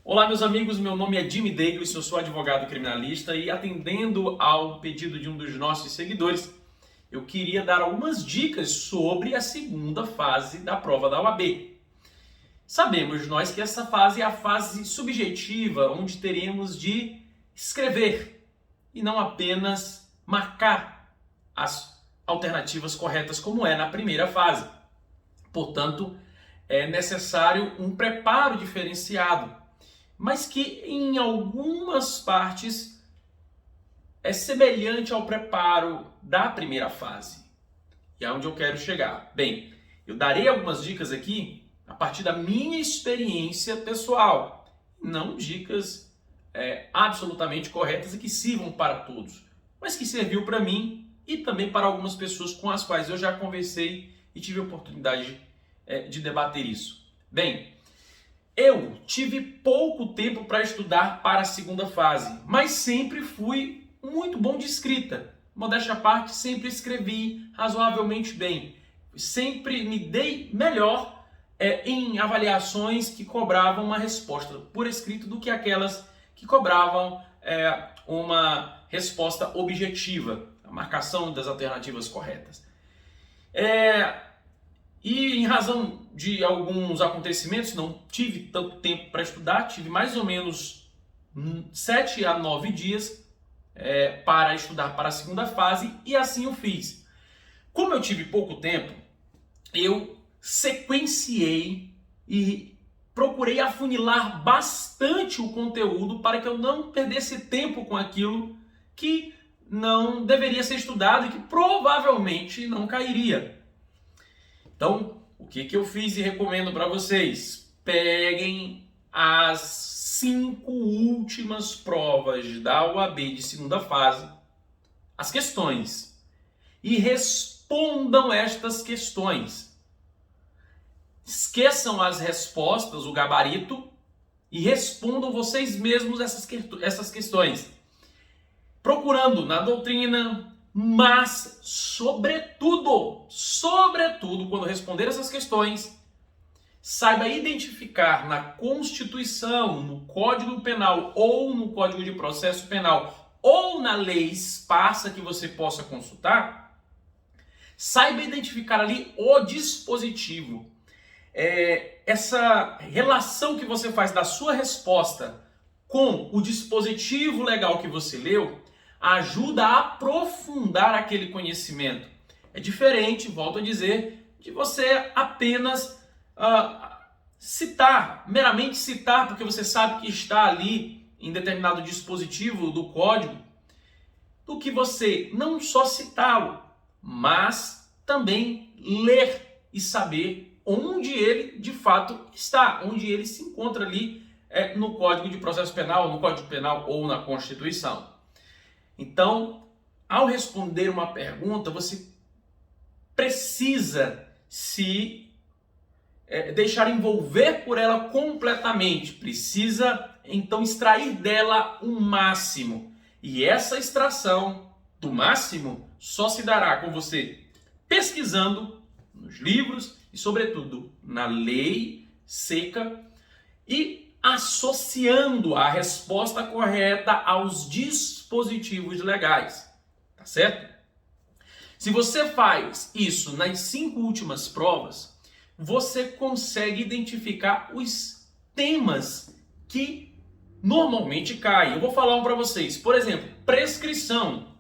Olá, meus amigos, meu nome é Jimmy Davis, eu sou advogado criminalista e atendendo ao pedido de um dos nossos seguidores, eu queria dar algumas dicas sobre a segunda fase da prova da OAB. Sabemos nós que essa fase é a fase subjetiva, onde teremos de escrever e não apenas marcar as alternativas corretas como é na primeira fase. Portanto, é necessário um preparo diferenciado, mas que em algumas partes é semelhante ao preparo da primeira fase. E é onde eu quero chegar. Bem, eu darei algumas dicas aqui a partir da minha experiência pessoal, não dicas absolutamente corretas e que sirvam para todos, mas que serviu para mim e também para algumas pessoas com as quais eu já conversei e tive a oportunidade de debater isso. Bem, eu tive pouco tempo para estudar para a segunda fase, mas sempre fui muito bom de escrita. Modéstia à parte, sempre escrevi razoavelmente bem. Sempre me dei melhor em avaliações que cobravam uma resposta por escrito do que aquelas que cobravam uma resposta objetiva, a marcação das alternativas corretas. E em razão de alguns acontecimentos, não tive tanto tempo para estudar, tive mais ou menos 7 a 9 dias para estudar para a segunda fase e assim eu fiz. Como eu tive pouco tempo, eu sequenciei e procurei afunilar bastante o conteúdo para que eu não perdesse tempo com aquilo que não deveria ser estudado e que provavelmente não cairia. Então, o que eu fiz e recomendo para vocês? Peguem as 5 últimas provas da OAB de segunda fase, as questões, e respondam estas questões. Esqueçam as respostas, o gabarito, e respondam vocês mesmos essas questões. Procurando na doutrina, mas, sobretudo, quando responder essas questões, saiba identificar na Constituição, no Código Penal ou no Código de Processo Penal ou na lei esparsa que você possa consultar, saiba identificar ali o dispositivo. Essa relação que você faz da sua resposta com o dispositivo legal que você leu ajuda a aprofundar aquele conhecimento. É diferente, volto a dizer, de você apenas citar, meramente citar, porque você sabe que está ali em determinado dispositivo do código, do que você não só citá-lo, mas também ler e saber onde ele de fato está, onde ele se encontra ali no Código de Processo Penal, no Código Penal ou na Constituição. Então, ao responder uma pergunta, você precisa se deixar envolver por ela completamente. Precisa, então, extrair dela o máximo. E essa extração do máximo só se dará com você pesquisando nos livros e, sobretudo, na lei seca e associando a resposta correta aos dispositivos legais, tá certo? Se você faz isso nas 5 últimas provas, você consegue identificar os temas que normalmente caem. Eu vou falar um para vocês. Por exemplo, prescrição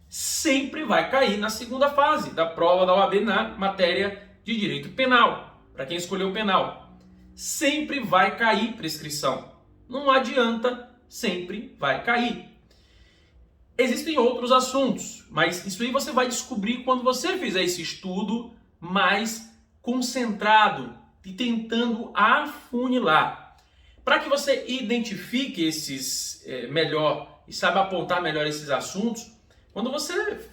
sempre vai cair na segunda fase da prova da OAB na matéria de direito penal, para quem escolheu penal. Sempre vai cair prescrição. Não adianta, sempre vai cair. Existem outros assuntos, mas isso aí você vai descobrir quando você fizer esse estudo mais concentrado e tentando afunilar. Para que você identifique esses melhor e saiba apontar melhor esses assuntos, quando você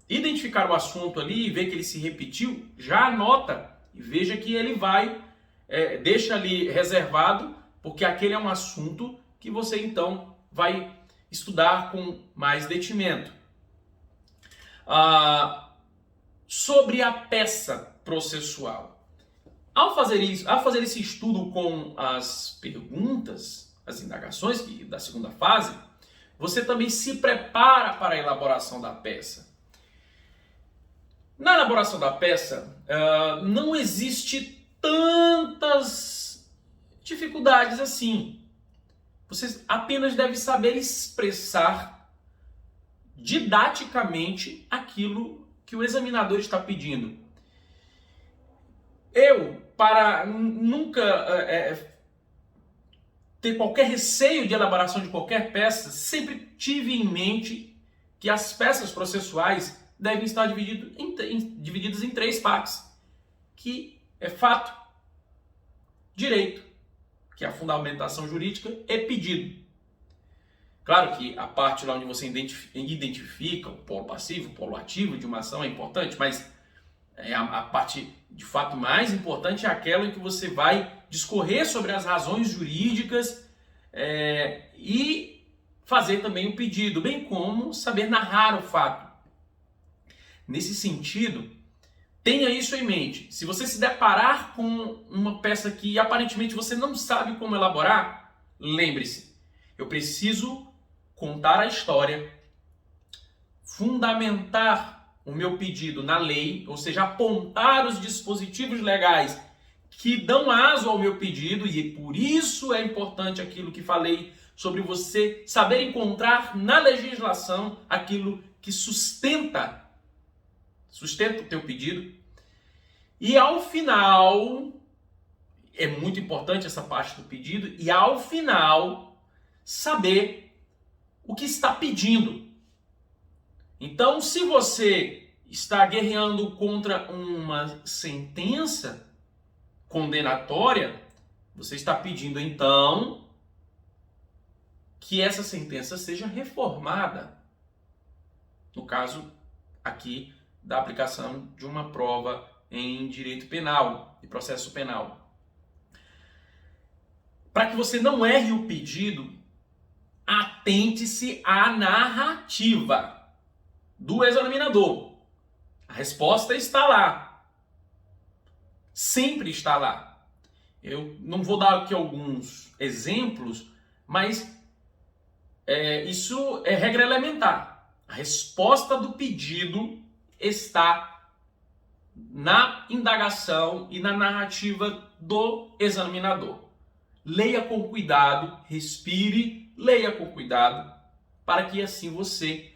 identificar o assunto ali e ver que ele se repetiu, já anota e veja que ele vai deixa ali reservado, porque aquele é um assunto que você então vai estudar com mais detimento. Sobre a peça processual. Ao fazer esse estudo com as perguntas, as indagações da segunda fase, você também se prepara para a elaboração da peça. Na elaboração da peça, não existe tantas dificuldades assim. Você apenas deve saber expressar didaticamente aquilo que o examinador está pedindo. Para nunca ter qualquer receio de elaboração de qualquer peça, sempre tive em mente que as peças processuais devem estar divididas em 3 partes, que é fato, direito, que é a fundamentação jurídica, e pedido. Claro que a parte lá onde você identifica o polo passivo, o polo ativo de uma ação é importante, mas a parte de fato mais importante é aquela em que você vai discorrer sobre as razões jurídicas e fazer também o pedido, bem como saber narrar o fato. Nesse sentido, tenha isso em mente. Se você se deparar com uma peça que aparentemente você não sabe como elaborar, lembre-se, eu preciso contar a história, fundamentar o meu pedido na lei, ou seja, apontar os dispositivos legais que dão aso ao meu pedido, e por isso é importante aquilo que falei sobre você saber encontrar na legislação aquilo que sustenta o teu pedido. E ao final, é muito importante essa parte do pedido, e ao final, saber o que está pedindo. Então, se você está guerreando contra uma sentença condenatória, você está pedindo, então, que essa sentença seja reformada. No caso, aqui, da aplicação de uma prova em direito penal e processo penal. Para que você não erre o pedido, atente-se à narrativa do examinador. A resposta está lá. Sempre está lá. Eu não vou dar aqui alguns exemplos, mas isso é regra elementar. A resposta do pedido está na indagação e na narrativa do examinador. Leia com cuidado, respire, leia com cuidado, para que assim você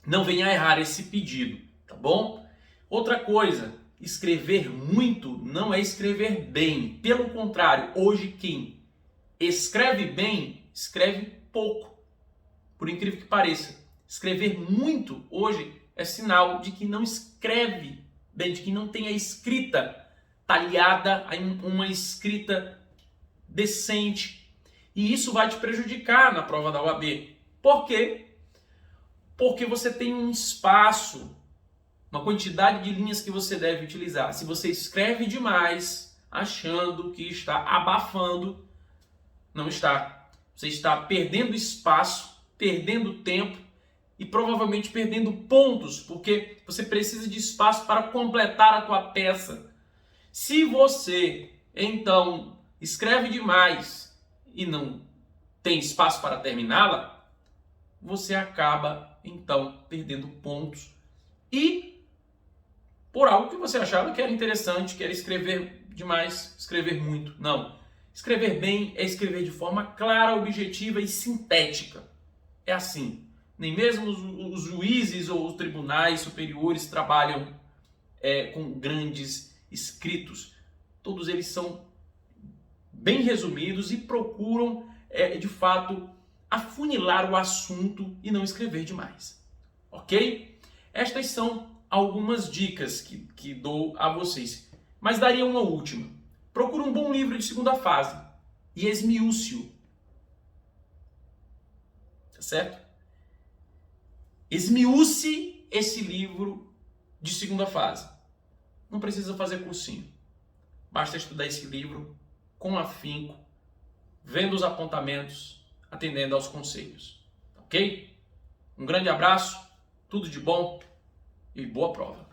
não venha a errar esse pedido, tá bom? Outra coisa, escrever muito não é escrever bem. Pelo contrário, hoje quem escreve bem, escreve pouco. Por incrível que pareça. Escrever muito hoje é sinal de que não escreve bem, de que não tem a escrita talhada, uma escrita decente. E isso vai te prejudicar na prova da OAB. Por quê? Porque você tem um espaço, uma quantidade de linhas que você deve utilizar. Se você escreve demais, achando que está abafando, não está. Você está perdendo espaço, perdendo tempo, e provavelmente perdendo pontos, porque você precisa de espaço para completar a tua peça. Se você, então, escreve demais e não tem espaço para terminá-la, você acaba, então, perdendo pontos. E por algo que você achava que era interessante, que era escrever demais, escrever muito. Não. Escrever bem é escrever de forma clara, objetiva e sintética. É assim. Nem mesmo os juízes ou os tribunais superiores trabalham com grandes escritos. Todos eles são bem resumidos e procuram, de fato, afunilar o assunto e não escrever demais. Ok? Estas são algumas dicas que dou a vocês. Mas daria uma última. Procure um bom livro de segunda fase e esmiúce-o. Tá certo? Esmiúce esse livro de segunda fase. Não precisa fazer cursinho. Basta estudar esse livro com afinco, vendo os apontamentos, atendendo aos conselhos. Ok? Um grande abraço, tudo de bom e boa prova.